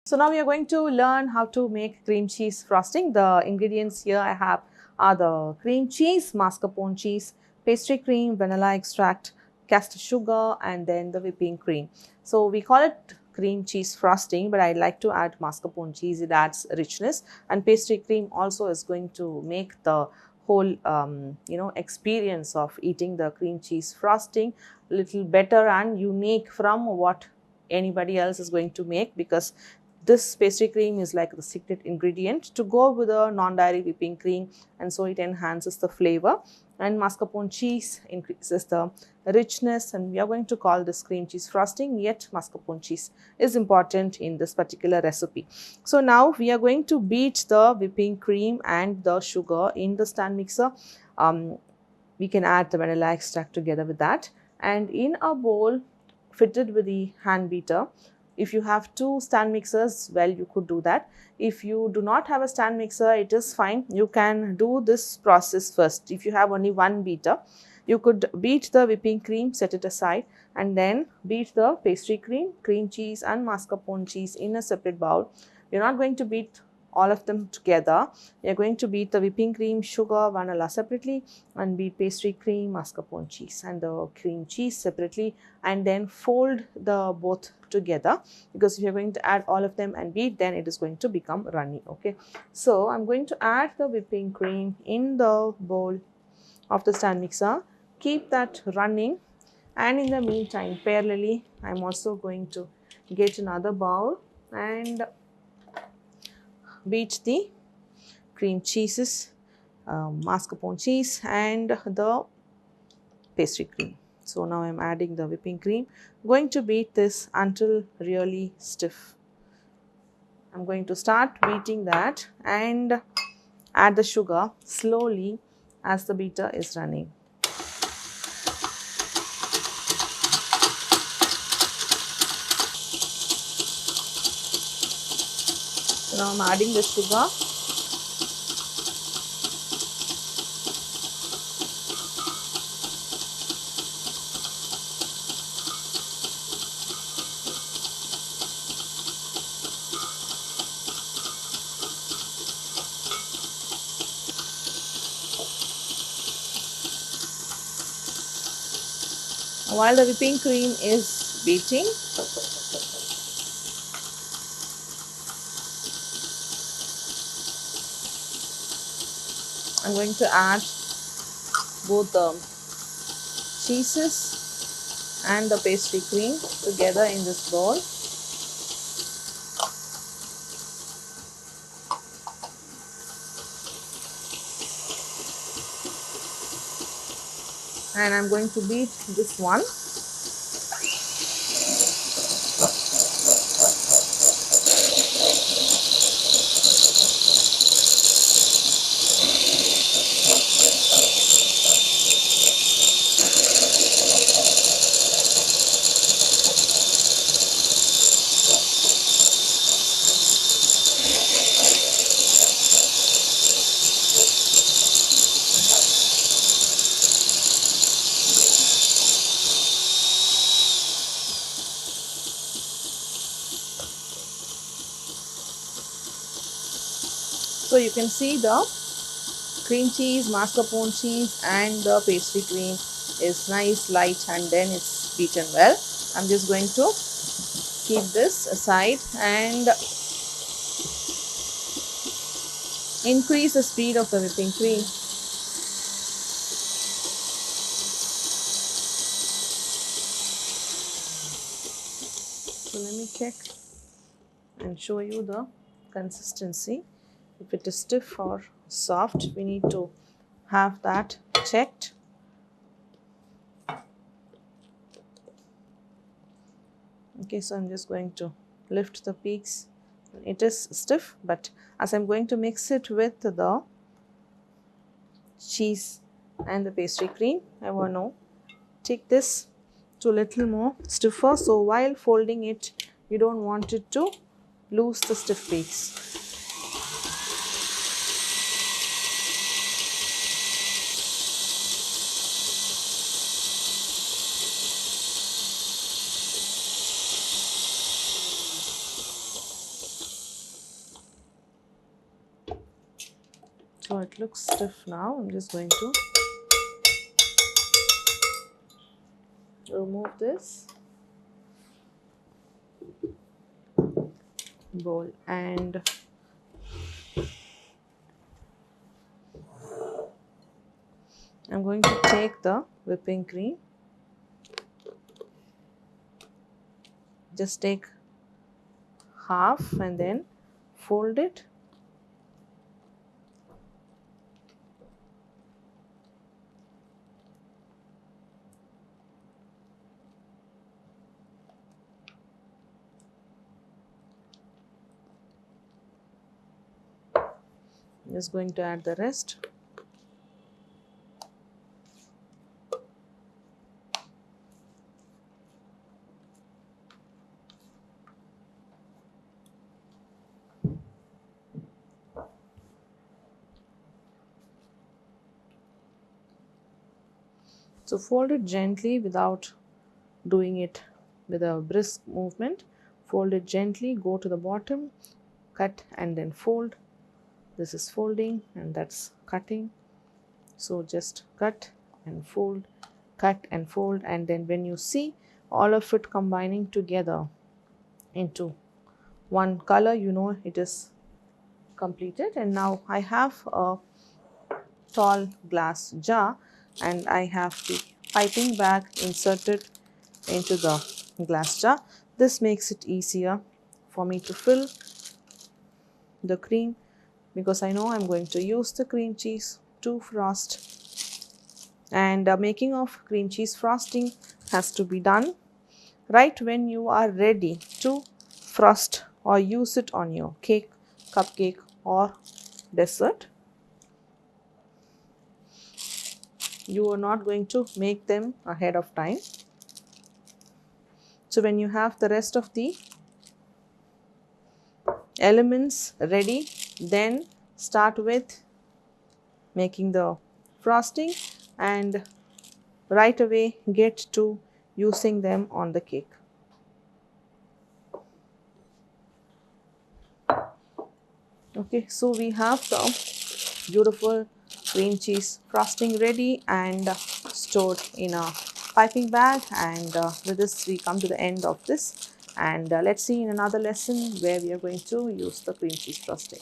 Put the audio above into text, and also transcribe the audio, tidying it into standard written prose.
So now we are going to learn how to make cream cheese frosting. The ingredients here I have are the cream cheese, mascarpone cheese, pastry cream, vanilla extract, caster sugar, and then the whipping cream. So we call it cream cheese frosting, but I like to add mascarpone cheese. It adds richness, and pastry cream also is going to make the whole experience of eating the cream cheese frosting a little better and unique from what anybody else is going to make, because this pastry cream is like the secret ingredient to go with a non-dairy whipping cream, and so it enhances the flavor, and mascarpone cheese increases the richness, and we are going to call this cream cheese frosting, yet mascarpone cheese is important in this particular recipe. So now we are going to beat the whipping cream and the sugar in the stand mixer. We can add the vanilla extract together with that, and in a bowl fitted with the hand beater. If you have two stand mixers, well, you could do that. If you do not have a stand mixer, it is fine. You can do this process first. If you have only one beater, you could beat the whipping cream, set it aside, and then beat the pastry cream, cream cheese, and mascarpone cheese in a separate bowl. You're not going to beat all of them together. You're going to beat the whipping cream, sugar, vanilla separately, and beat pastry cream, mascarpone cheese, and the cream cheese separately, and then fold the both together, because if you're going to add all of them and beat, then it is going to become runny. Okay, so I'm going to add the whipping cream in the bowl of the stand mixer, keep that running, and in the meantime, parallelly, I'm also going to get another bowl and beat the cream cheeses, mascarpone cheese, and the pastry cream. So now I'm adding the whipping cream, going to beat this until really stiff. I'm going to start beating that and add the sugar slowly as the beater is running. So now I'm adding the sugar. While the whipping cream is beating, I'm going to add both the cheeses and the pastry cream together in this bowl. And I'm going to beat this one. So you can see the cream cheese, mascarpone cheese, and the pastry cream is nice, light, and then it's beaten well. I'm just going to keep this aside and increase the speed of the whipping cream. So let me check and show you the consistency. If it is stiff or soft, we need to have that checked. Okay, so I'm just going to lift the peaks. It is stiff, but as I'm going to mix it with the cheese and the pastry cream, I want to take this to a little more stiffer. So while folding it, you don't want it to lose the stiff peaks. So it looks stiff now. I'm just going to remove this bowl, and I'm going to take the whipping cream. Just take half and then fold it. Just going to add the rest. So fold it gently without doing it with a brisk movement. Fold it gently, go to the bottom, cut and then fold. This is folding and that's cutting. So just cut and fold, cut and fold, and then when you see all of it combining together into one color, you know it is completed. And now I have a tall glass jar and I have the piping bag inserted into the glass jar. This makes it easier for me to fill the cream because I know I'm going to use the cream cheese to frost. And making of cream cheese frosting has to be done right when you are ready to frost or use it on your cake, cupcake or dessert. You are not going to make them ahead of time. So when you have the rest of the elements ready, then start with making the frosting and right away get to using them on the cake. Okay, so we have the beautiful cream cheese frosting ready and stored in a piping bag, and with this we come to the end of this, and let's see in another lesson where we are going to use the cream cheese frosting.